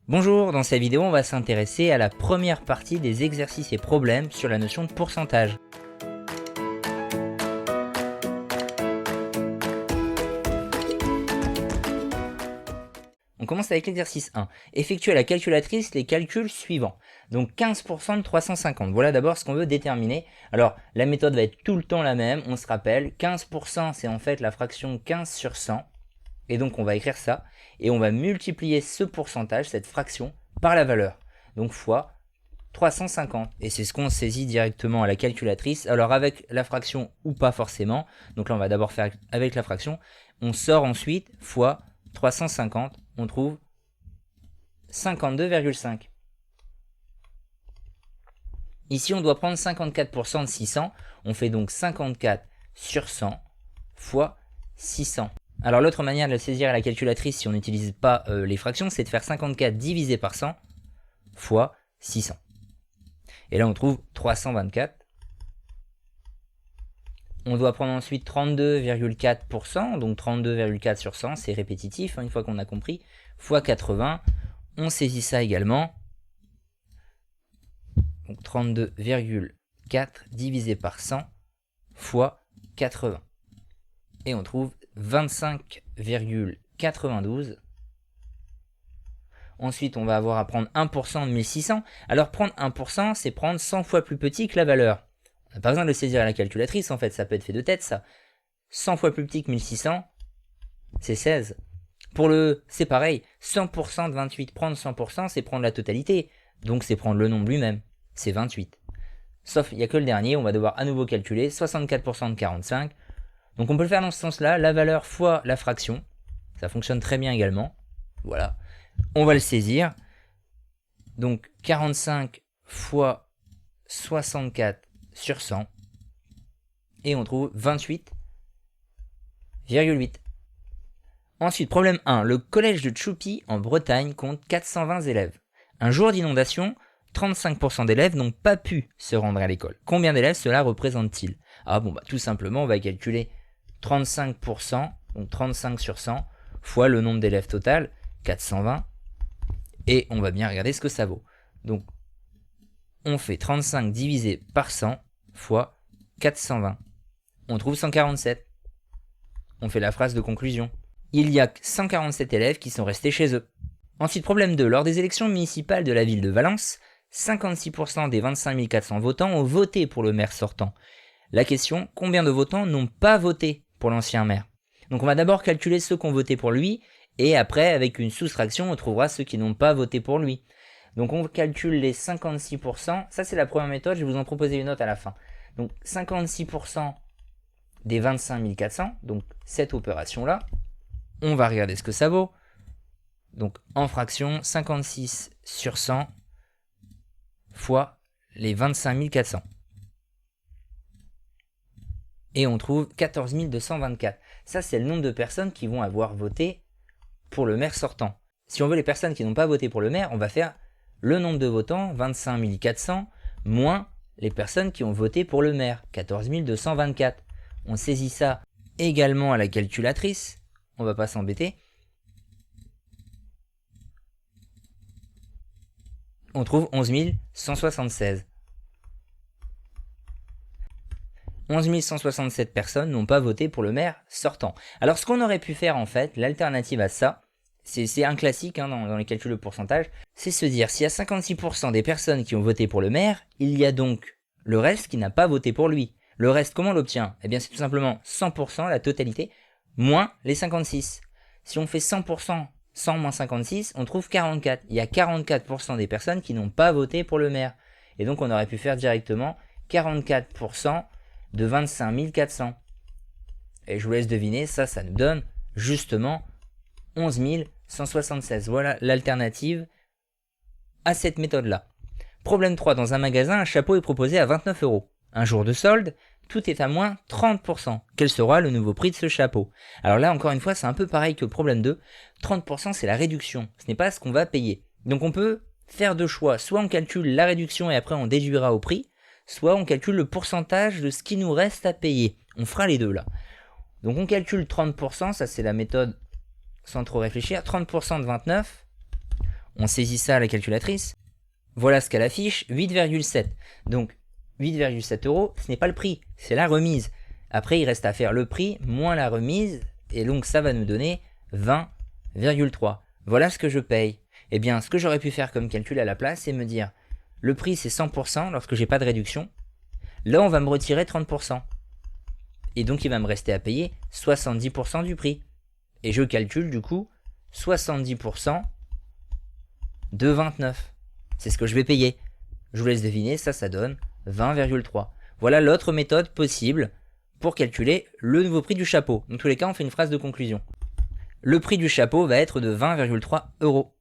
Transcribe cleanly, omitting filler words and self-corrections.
Bonjour, dans cette vidéo on va s'intéresser à la première partie des exercices et problèmes sur la notion de pourcentage. On commence avec l'exercice 1. Effectuer à la calculatrice les calculs suivants. Donc 15% de 350. Voilà d'abord ce qu'on veut déterminer. Alors la méthode va être tout le temps la même. On se rappelle, 15% c'est en fait la fraction 15 sur 100. Et donc on va écrire ça. Et on va multiplier ce pourcentage, cette fraction, par la valeur. Donc fois 350. Et c'est ce qu'on saisit directement à la calculatrice. Alors avec la fraction ou pas forcément. Donc là on va d'abord faire avec la fraction. On sort ensuite fois 350. On trouve 52,5. Ici, on doit prendre 54% de 600. On fait donc 54 sur 100 fois 600. Alors l'autre manière de le saisir à la calculatrice, si on n'utilise pas les fractions, c'est de faire 54 divisé par 100 fois 600. Et là, on trouve 324. On doit prendre ensuite 32,4%, donc 32,4 sur 100, c'est répétitif, une fois qu'on a compris, fois 80, on saisit ça également, donc 32,4 divisé par 100 fois 80. Et on trouve 25,92. Ensuite, on va avoir à prendre 1% de 1600. Alors prendre 1%, c'est prendre 100 fois plus petit que la valeur. On n'a pas besoin de le saisir à la calculatrice, en fait, ça peut être fait de tête, ça. 100 fois plus petit que 1600, c'est 16. Pour le, c'est pareil, 100% de 28, prendre 100%, c'est prendre la totalité. Donc c'est prendre le nombre lui-même, c'est 28. Sauf, il n'y a que le dernier, on va devoir à nouveau calculer, 64% de 45. Donc on peut le faire dans ce sens-là, la valeur fois la fraction. Ça fonctionne très bien également. Voilà. On va le saisir. Donc 45 fois 64 sur 100, et on trouve 28,8. Ensuite, problème 1. Le collège de Tchoupi en Bretagne compte 420 élèves. Un jour d'inondation, 35% d'élèves n'ont pas pu se rendre à l'école. Combien d'élèves cela représente-t-il? Ah bon, tout simplement, on va calculer 35%, donc 35 sur 100, fois le nombre d'élèves total, 420, et on va bien regarder ce que ça vaut. Donc, on fait 35 divisé par 100 fois 420. On trouve 147. On fait la phrase de conclusion. Il y a 147 élèves qui sont restés chez eux. Ensuite, problème 2. Lors des élections municipales de la ville de Valence, 56% des 25 400 votants ont voté pour le maire sortant. La question, combien de votants n'ont pas voté pour l'ancien maire? Donc on va d'abord calculer ceux qui ont voté pour lui, et après, avec une soustraction, on trouvera ceux qui n'ont pas voté pour lui. Donc on calcule les 56%, ça c'est la première méthode, je vais vous en proposer une autre à la fin. Donc 56% des 25 400, donc cette opération-là, on va regarder ce que ça vaut. Donc en fraction, 56 sur 100 fois les 25 400. Et on trouve 14 224. Ça c'est le nombre de personnes qui vont avoir voté pour le maire sortant. Si on veut les personnes qui n'ont pas voté pour le maire, on va faire le nombre de votants, 25 400, moins les personnes qui ont voté pour le maire, 14 224. On saisit ça également à la calculatrice, on va pas s'embêter. On trouve 11 176. 11 167 personnes n'ont pas voté pour le maire sortant. Alors ce qu'on aurait pu faire en fait, l'alternative à ça, c'est un classique dans les calculs de pourcentage, c'est se dire s'il y a 56% des personnes qui ont voté pour le maire, il y a donc le reste qui n'a pas voté pour lui. Le reste, comment on l'obtient? Eh bien c'est tout simplement 100%, la totalité, moins les 56. Si on fait 100%, 100 moins 56, on trouve 44. Il y a 44% des personnes qui n'ont pas voté pour le maire. Et donc on aurait pu faire directement 44% de 25 400. Et je vous laisse deviner, ça nous donne justement 11 176. Voilà l'alternative à cette méthode-là. Problème 3. Dans un magasin, un chapeau est proposé à 29 €. Un jour de solde, tout est à moins 30%. Quel sera le nouveau prix de ce chapeau? Alors là, encore une fois, c'est un peu pareil que le problème 2. 30%, c'est la réduction. Ce n'est pas ce qu'on va payer. Donc on peut faire deux choix. Soit on calcule la réduction et après on déduira au prix, soit on calcule le pourcentage de ce qui nous reste à payer. On fera les deux là. Donc on calcule 30%, ça c'est la méthode sans trop réfléchir. 30% de 29, On saisit ça à la calculatrice. Voilà ce qu'elle affiche, 8,7. Donc 8,7 euros, ce n'est pas le prix, c'est la remise. Après, il reste à faire le prix moins la remise, et donc ça va nous donner 20,3. Voilà ce que je paye. Eh bien, ce que j'aurais pu faire comme calcul à la place, c'est me dire, le prix c'est 100% lorsque j'ai pas de réduction. Là, on va me retirer 30%. Et donc, il va me rester à payer 70% du prix. Et je calcule du coup 70% de 29. C'est ce que je vais payer. Je vous laisse deviner, ça donne 20,3. Voilà l'autre méthode possible pour calculer le nouveau prix du chapeau. Dans tous les cas, on fait une phrase de conclusion. Le prix du chapeau va être de 20,3 euros.